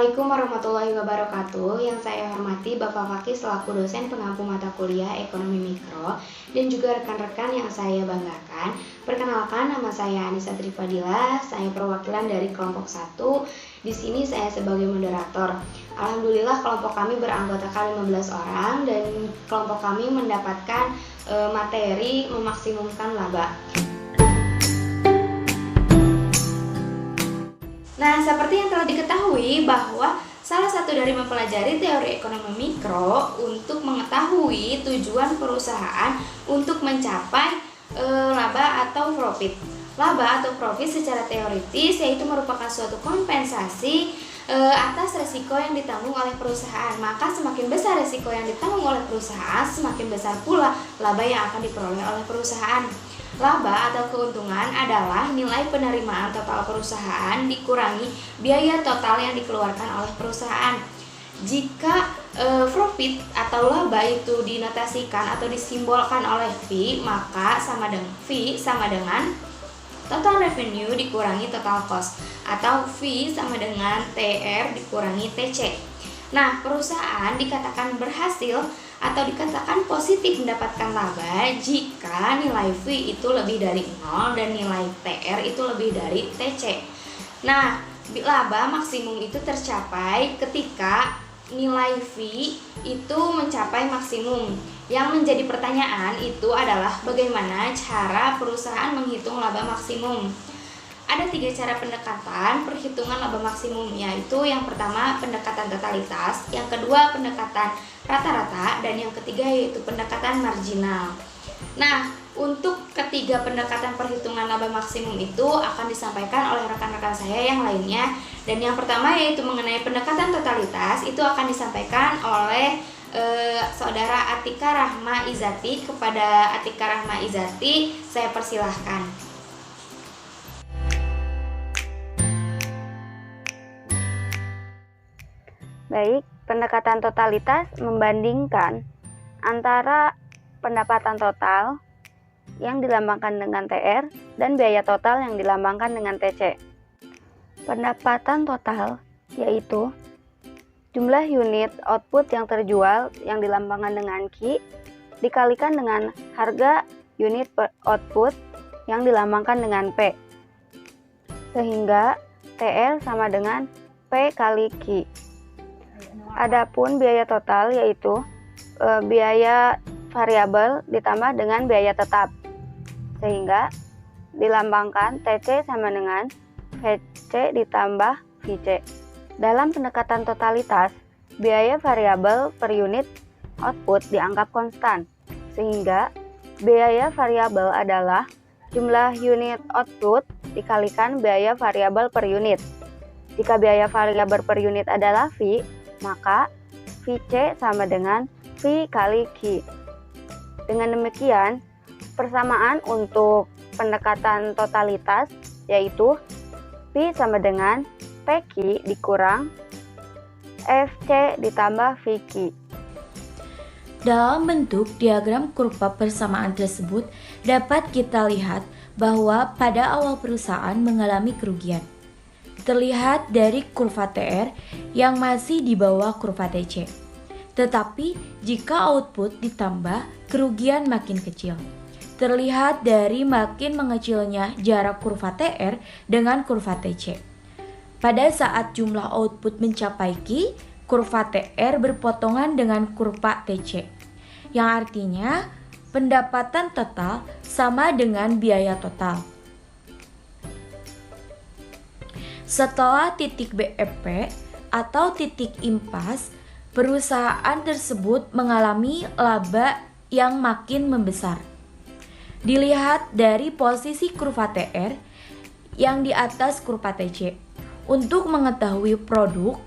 Assalamualaikum warahmatullahi wabarakatuh. Yang saya hormati Bapak Fakih selaku dosen pengampu mata kuliah Ekonomi Mikro dan juga rekan-rekan yang saya banggakan. Perkenalkan, nama saya Anissa Trifadila. Saya perwakilan dari kelompok 1. Di sini saya sebagai moderator. Alhamdulillah kelompok kami beranggotakan 15 orang dan kelompok kami mendapatkan materi memaksimumkan laba. Nah, seperti yang telah diketahui bahwa salah satu dari mempelajari teori ekonomi mikro untuk mengetahui tujuan perusahaan untuk mencapai laba atau profit. Laba atau profit secara teoritis yaitu merupakan suatu kompensasi atas resiko yang ditanggung oleh perusahaan. Maka semakin besar resiko yang ditanggung oleh perusahaan, semakin besar pula laba yang akan diperoleh oleh perusahaan. Laba atau keuntungan adalah nilai penerimaan total perusahaan dikurangi biaya total yang dikeluarkan oleh perusahaan. Jika profit atau laba itu dinotasikan atau disimbolkan oleh V, maka V sama dengan total revenue dikurangi total cost, atau V sama dengan TR dikurangi TC. Nah, perusahaan dikatakan berhasil atau dikatakan positif mendapatkan laba jika nilai V itu lebih dari 0 dan nilai TR itu lebih dari TC. Nah, laba maksimum itu tercapai ketika nilai V itu mencapai maksimum. Yang menjadi pertanyaan itu adalah bagaimana cara perusahaan menghitung laba maksimum. Ada 3 cara pendekatan perhitungan laba maksimum, yaitu yang pertama pendekatan totalitas, yang kedua pendekatan rata-rata, dan yang ketiga yaitu pendekatan marginal. Nah, untuk ketiga pendekatan perhitungan laba maksimum itu akan disampaikan oleh rekan-rekan saya yang lainnya. Dan yang pertama yaitu mengenai pendekatan totalitas itu akan disampaikan oleh saudara Atika Rahma Izati. Kepada Atika Rahma Izati saya persilahkan. Baik, pendekatan totalitas membandingkan antara pendapatan total yang dilambangkan dengan TR dan biaya total yang dilambangkan dengan TC. Pendapatan total yaitu jumlah unit output yang terjual yang dilambangkan dengan Q dikalikan dengan harga unit per output yang dilambangkan dengan P. Sehingga TR sama dengan P kali Q. Adapun biaya total yaitu biaya variabel ditambah dengan biaya tetap, sehingga dilambangkan TC sama dengan VC ditambah VC. Dalam pendekatan totalitas, biaya variabel per unit output dianggap konstan, sehingga biaya variabel adalah jumlah unit output dikalikan biaya variabel per unit. Jika biaya variabel per unit adalah V, maka VC sama dengan V kali Q. Dengan demikian, persamaan untuk pendekatan totalitas yaitu V sama dengan PQ dikurang FC ditambah VQ. Dalam bentuk diagram kurva persamaan tersebut dapat kita lihat bahwa pada awal perusahaan mengalami kerugian. Terlihat dari kurva TR yang masih di bawah kurva TC. Tetapi jika output ditambah, kerugian makin kecil. Terlihat dari makin mengecilnya jarak kurva TR dengan kurva TC. Pada saat jumlah output mencapai Q, kurva TR berpotongan dengan kurva TC. Yang artinya pendapatan total sama dengan biaya total. Setelah titik BEP atau titik impas, perusahaan tersebut mengalami laba yang makin membesar. Dilihat dari posisi kurva TR yang di atas kurva TC. Untuk mengetahui produk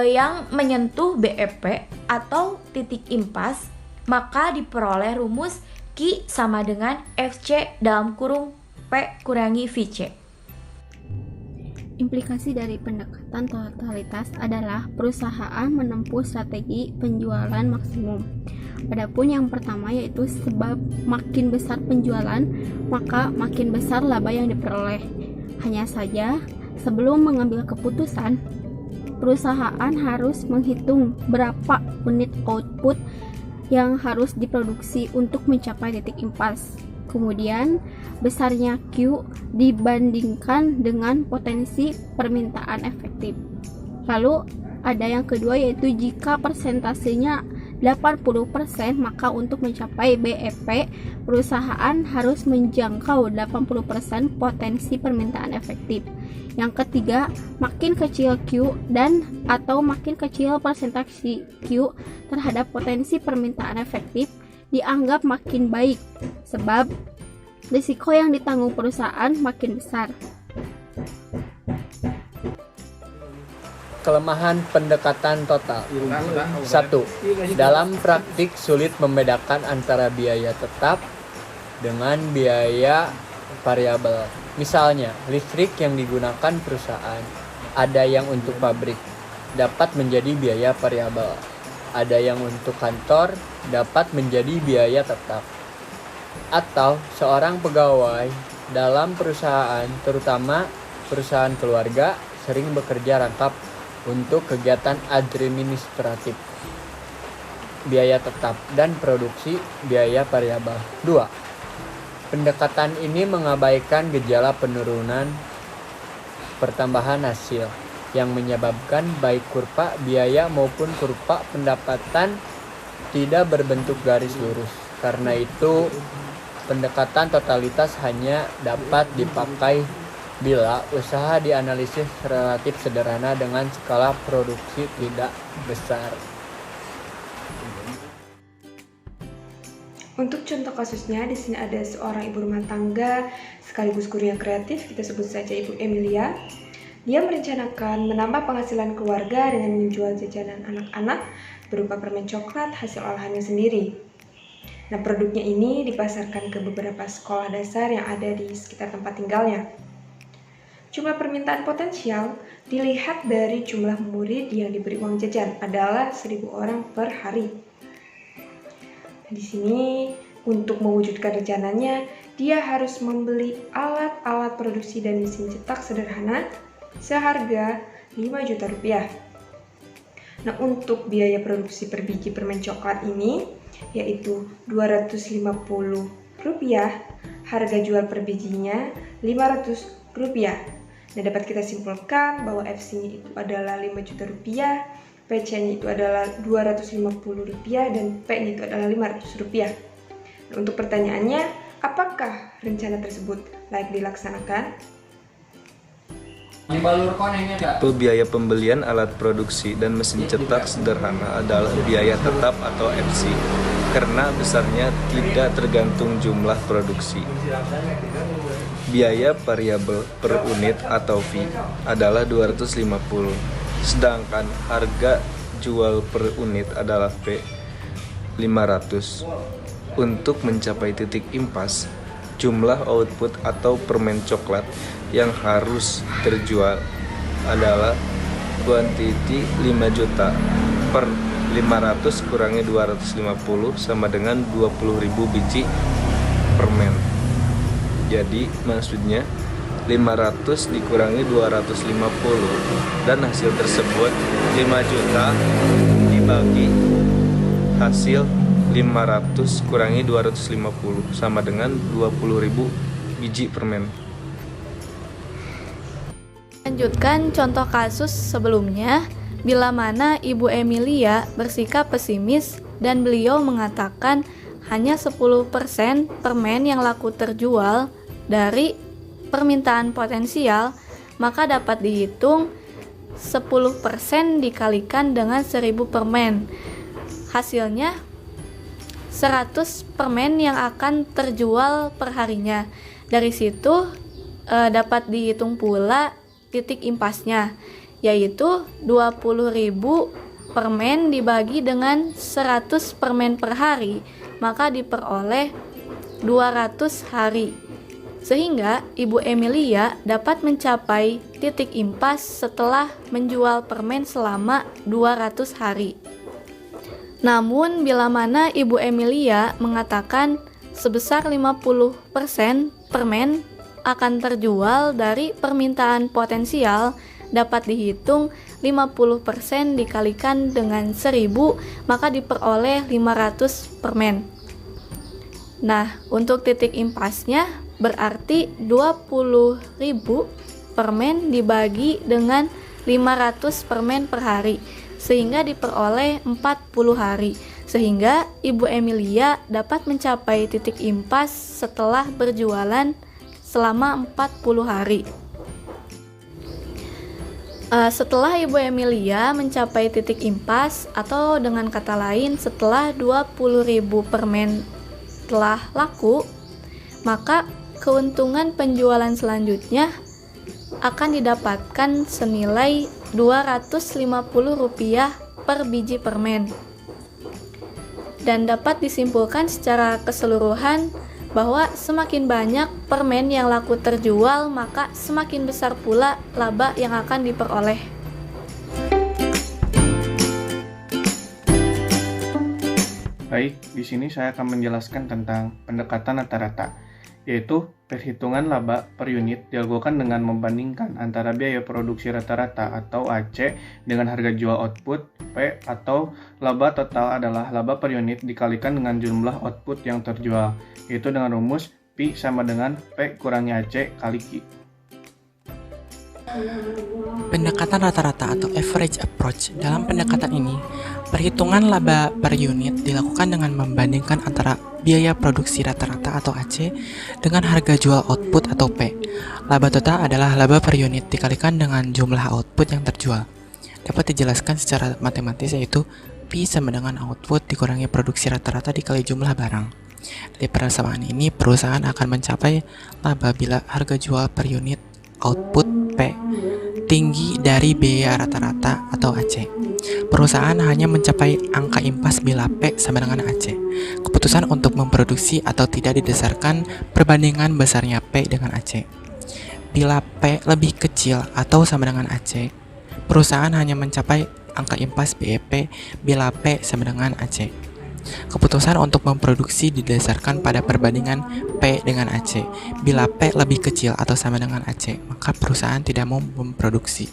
yang menyentuh BEP atau titik impas, maka diperoleh rumus Q sama dengan FC dalam kurung P kurangi VC. Implikasi dari pendekatan totalitas adalah perusahaan menempuh strategi penjualan maksimum. Adapun yang pertama yaitu sebab makin besar penjualan, maka makin besar laba yang diperoleh. Hanya saja, sebelum mengambil keputusan, perusahaan harus menghitung berapa unit output yang harus diproduksi untuk mencapai titik impas. Kemudian, besarnya Q dibandingkan dengan potensi permintaan efektif. Lalu, ada yang kedua yaitu jika persentasenya 80%, maka untuk mencapai BEP, perusahaan harus menjangkau 80% potensi permintaan efektif. Yang ketiga, makin kecil Q atau makin kecil persentase Q terhadap potensi permintaan efektif dianggap makin baik, sebab risiko yang ditanggung perusahaan makin besar. Kelemahan pendekatan total. 1. Dalam praktik sulit membedakan antara biaya tetap dengan biaya variabel. Misalnya, listrik yang digunakan perusahaan, ada yang untuk pabrik, dapat menjadi biaya variabel. Ada yang untuk kantor, dapat menjadi biaya tetap. Atau seorang pegawai dalam perusahaan, terutama perusahaan keluarga, sering bekerja rangkap untuk kegiatan administratif, biaya tetap, dan produksi biaya variabel. 2. Pendekatan ini mengabaikan gejala penurunan pertambahan hasil yang menyebabkan baik kurva biaya maupun kurva pendapatan tidak berbentuk garis lurus. Karena itu, pendekatan totalitas hanya dapat dipakai bila usaha dianalisis relatif sederhana dengan skala produksi tidak besar. Untuk contoh kasusnya, di sini ada seorang ibu rumah tangga sekaligus guru yang kreatif, kita sebut saja Ibu Emilia. Dia merencanakan menambah penghasilan keluarga dengan menjual jajanan anak-anak berupa permen coklat hasil olahannya sendiri. Nah, produknya ini dipasarkan ke beberapa sekolah dasar yang ada di sekitar tempat tinggalnya. Jumlah permintaan potensial dilihat dari jumlah murid yang diberi uang jajan adalah 1.000 orang per hari. Di sini untuk mewujudkan rencananya, dia harus membeli alat-alat produksi dan mesin cetak sederhana seharga 5 juta rupiah. Nah, untuk biaya produksi per biji permen coklat ini yaitu 250 rupiah, harga jual per bijinya 500 rupiah. Nah, dapat kita simpulkan bahwa FC-nya itu adalah 5 juta rupiah, PC-nya itu adalah 250 rupiah, dan P-nya itu adalah 500 rupiah. Nah, untuk pertanyaannya, apakah rencana tersebut layak dilaksanakan? Tipe biaya pembelian alat produksi dan mesin cetak sederhana adalah biaya tetap atau FC, karena besarnya tidak tergantung jumlah produksi. Biaya variabel per unit atau V adalah 250, sedangkan harga jual per unit adalah P 500. Untuk mencapai titik impas, jumlah output atau permen coklat yang harus terjual adalah kuantiti 5 juta per 500 kurangi 250 sama dengan 20.000 biji permen. Jadi maksudnya 500 dikurangi 250 dan hasil tersebut 5 juta dibagi hasil 500 kurangi 250 sama dengan 20.000 biji permen. Lanjutkan contoh kasus sebelumnya, bila mana Ibu Emilia bersikap pesimis dan beliau mengatakan hanya 10% permen yang laku terjual dari permintaan potensial, maka dapat dihitung 10% dikalikan dengan 1000 permen. Hasilnya 100 permen yang akan terjual perharinya. Dari situ dapat dihitung pula titik impasnya, yaitu 20.000 permen dibagi dengan 100 permen per hari, maka diperoleh 200 hari. Sehingga Ibu Emilia dapat mencapai titik impas setelah menjual permen selama 200 hari. Namun bila mana Ibu Emilia mengatakan sebesar 50% permen akan terjual dari permintaan potensial, dapat dihitung 50% dikalikan dengan 1000, maka diperoleh 500 permen. Nah, untuk titik impasnya berarti 20.000 permen dibagi dengan 500 permen per hari, sehingga diperoleh 40 hari. Sehingga Ibu Emilia dapat mencapai titik impas setelah berjualan selama 40 hari. Setelah Ibu Emilia mencapai titik impas, atau dengan kata lain setelah 20.000 permen telah laku, maka keuntungan penjualan selanjutnya akan didapatkan senilai Rp250 per biji permen. Dan dapat disimpulkan secara keseluruhan bahwa semakin banyak permen yang laku terjual, maka semakin besar pula laba yang akan diperoleh. Baik, di sini saya akan menjelaskan tentang pendekatan rata-rata, yaitu perhitungan laba per unit dilakukan dengan membandingkan antara biaya produksi rata-rata atau AC dengan harga jual output P, atau laba total adalah laba per unit dikalikan dengan jumlah output yang terjual, yaitu dengan rumus P sama dengan P kurangi AC kali Q. Pendekatan rata-rata atau average approach. Dalam pendekatan ini, perhitungan laba per unit dilakukan dengan membandingkan antara biaya produksi rata-rata atau AC dengan harga jual output atau P. Laba total adalah laba per unit dikalikan dengan jumlah output yang terjual. Dapat dijelaskan secara matematis, yaitu P sama dengan output dikurangi produksi rata-rata dikali jumlah barang. Dari persamaan ini, perusahaan akan mencapai laba bila harga jual per unit output P tinggi dari biaya rata-rata atau AC. Perusahaan hanya mencapai angka impas bila P sama dengan AC. Keputusan untuk memproduksi atau tidak didasarkan perbandingan besarnya P dengan AC. Bila P lebih kecil atau sama dengan AC, perusahaan hanya mencapai angka impas BEP bila P sama dengan AC. Keputusan untuk memproduksi didasarkan pada perbandingan P dengan AC. Bila P lebih kecil atau sama dengan AC, maka perusahaan tidak mau memproduksi.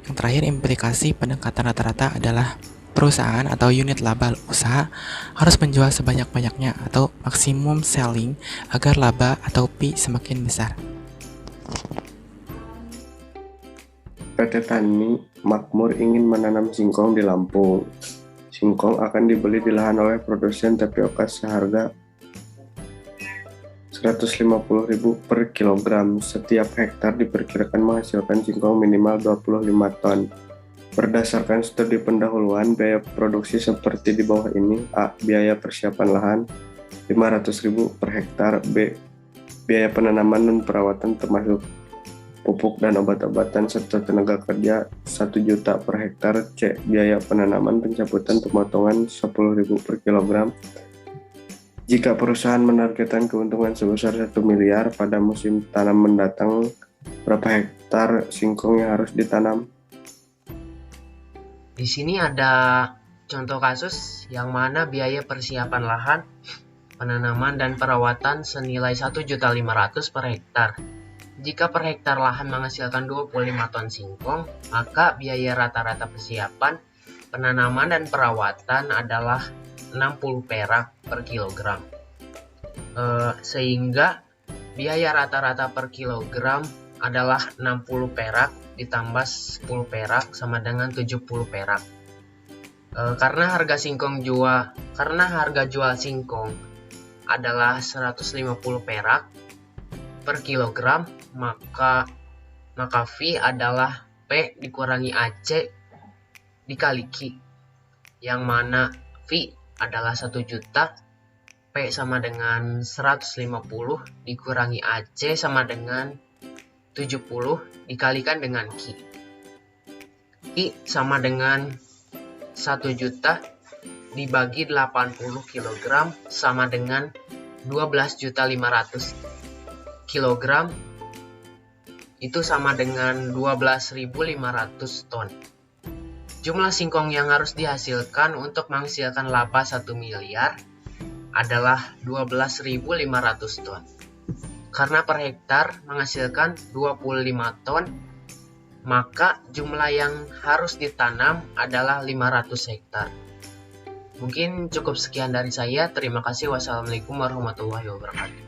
Yang terakhir, implikasi pendekatan rata-rata adalah perusahaan atau unit laba usaha harus menjual sebanyak-banyaknya atau maksimum selling agar laba atau P semakin besar. PT Tani Makmur ingin menanam singkong di Lampung. Singkong akan dibeli di lahan oleh produsen tapioka seharga Rp150.000 per kilogram. Setiap hektar diperkirakan menghasilkan singkong minimal 25 ton. Berdasarkan studi pendahuluan, biaya produksi seperti di bawah ini. A. Biaya persiapan lahan Rp500.000 per hektar. B. Biaya penanaman dan perawatan termasuk pupuk dan obat-obatan serta tenaga kerja 1 juta per hektar. C. Biaya penanaman, pencabutan, pemotongan 10.000 per kilogram. Jika perusahaan menargetkan keuntungan sebesar 1 miliar pada musim tanam mendatang, berapa hektar singkong yang harus ditanam? Di sini ada contoh kasus yang mana biaya persiapan lahan, penanaman dan perawatan senilai 1.500.000 per hektar. Jika per hektar lahan menghasilkan 25 ton singkong, maka biaya rata-rata persiapan, penanaman dan perawatan adalah 60 perak per kilogram. Sehingga biaya rata-rata per kilogram adalah 60 perak ditambah 10 perak sama dengan 70 perak. Karena harga jual singkong adalah 150 perak per kilogram, maka fee adalah P dikurangi AC dikali Q, yang mana fee adalah 1 juta, P sama dengan 150 dikurangi AC sama dengan 70 dikalikan dengan Q. Q sama dengan 1 juta dibagi 80 kg sama dengan 12.500.000 kilogram, itu sama dengan 12.500 ton. Jumlah singkong yang harus dihasilkan untuk menghasilkan laba 1 miliar adalah 12.500 ton. Karena per hektar menghasilkan 25 ton, maka jumlah yang harus ditanam adalah 500 hektar. Mungkin cukup sekian dari saya. Terima kasih. Wassalamualaikum warahmatullahi wabarakatuh.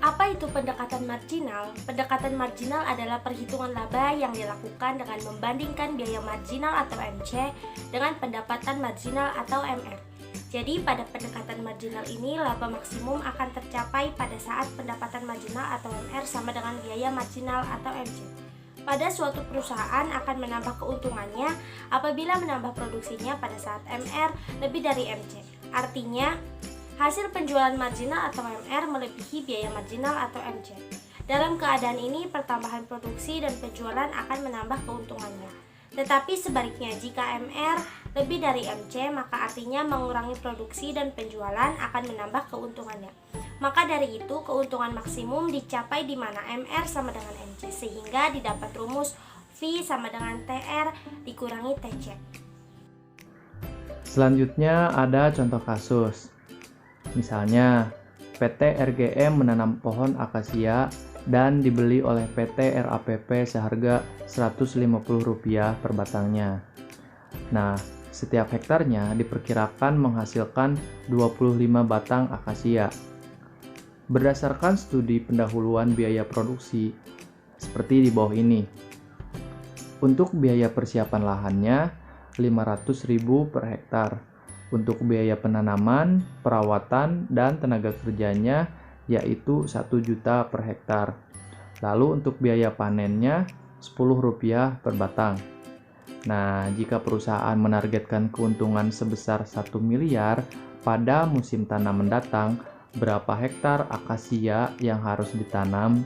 Apa itu pendekatan marginal? Pendekatan marginal adalah perhitungan laba yang dilakukan dengan membandingkan biaya marginal atau MC dengan pendapatan marginal atau MR. Jadi pada pendekatan marginal ini laba maksimum akan tercapai pada saat pendapatan marginal atau MR sama dengan biaya marginal atau MC. Pada suatu perusahaan akan menambah keuntungannya apabila menambah produksinya pada saat MR lebih dari MC. Artinya, hasil penjualan marginal atau MR melebihi biaya marginal atau MC. Dalam keadaan ini, pertambahan produksi dan penjualan akan menambah keuntungannya. Tetapi sebaliknya, jika MR lebih dari MC, maka artinya mengurangi produksi dan penjualan akan menambah keuntungannya. Maka dari itu, keuntungan maksimum dicapai di mana MR sama dengan MC, sehingga didapat rumus V sama dengan TR dikurangi TC. Selanjutnya ada contoh kasus. Misalnya, PT RGM menanam pohon akasia dan dibeli oleh PT RAPP seharga Rp150 per batangnya. Nah, setiap hektarnya diperkirakan menghasilkan 25 batang akasia. Berdasarkan studi pendahuluan biaya produksi, seperti di bawah ini. Untuk biaya persiapan lahannya, Rp500.000 per hektar. Untuk biaya penanaman, perawatan, dan tenaga kerjanya yaitu Rp1 juta per hektar. Lalu untuk biaya panennya Rp10 per batang. Nah, jika perusahaan menargetkan keuntungan sebesar 1 miliar pada musim tanam mendatang, berapa hektar akasia yang harus ditanam?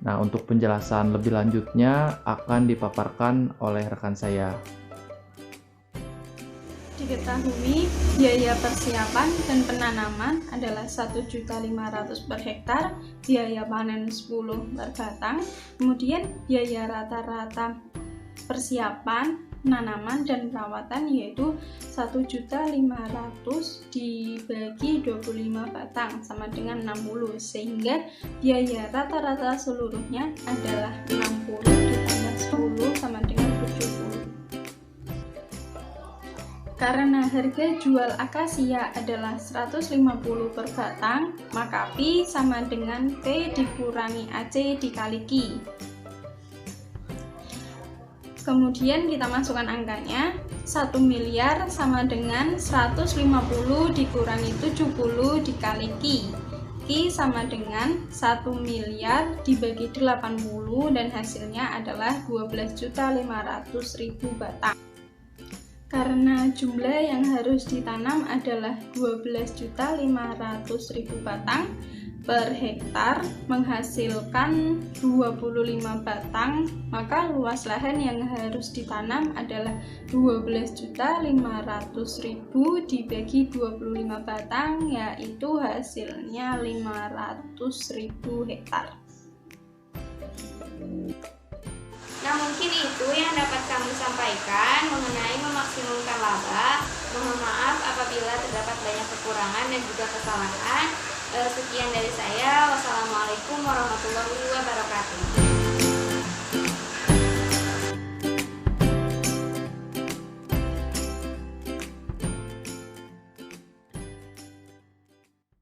Nah, untuk penjelasan lebih lanjutnya akan dipaparkan oleh rekan saya. Diketahui biaya persiapan dan penanaman adalah Rp1.500.000 per hektar, biaya panen 10 per batang, kemudian biaya rata-rata persiapan, penanaman, dan perawatan yaitu Rp1.500.000 dibagi 25 batang sama dengan 60, sehingga biaya rata-rata seluruhnya adalah 60 ditambah 10 sama dengan 70. Karena harga jual akasia adalah Rp150 per batang, maka P sama dengan T dikurangi AC dikali Q. Kemudian kita masukkan angkanya, 1 miliar sama dengan 150 dikurangi 70 dikali Q. Q sama dengan 1 miliar dibagi 80 dan hasilnya adalah 12.500.000 batang. Karena jumlah yang harus ditanam adalah 12.500.000 batang per hektar menghasilkan 25 batang, maka luas lahan yang harus ditanam adalah 12.500.000 dibagi 25 batang, yaitu hasilnya 500.000 hektar. Nah, mungkin itu yang dapat kami sampaikan mengenai memaksimumkan laba. Mohon maaf apabila terdapat banyak kekurangan dan juga kesalahan. Sekian dari saya. Wassalamualaikum warahmatullahi wabarakatuh.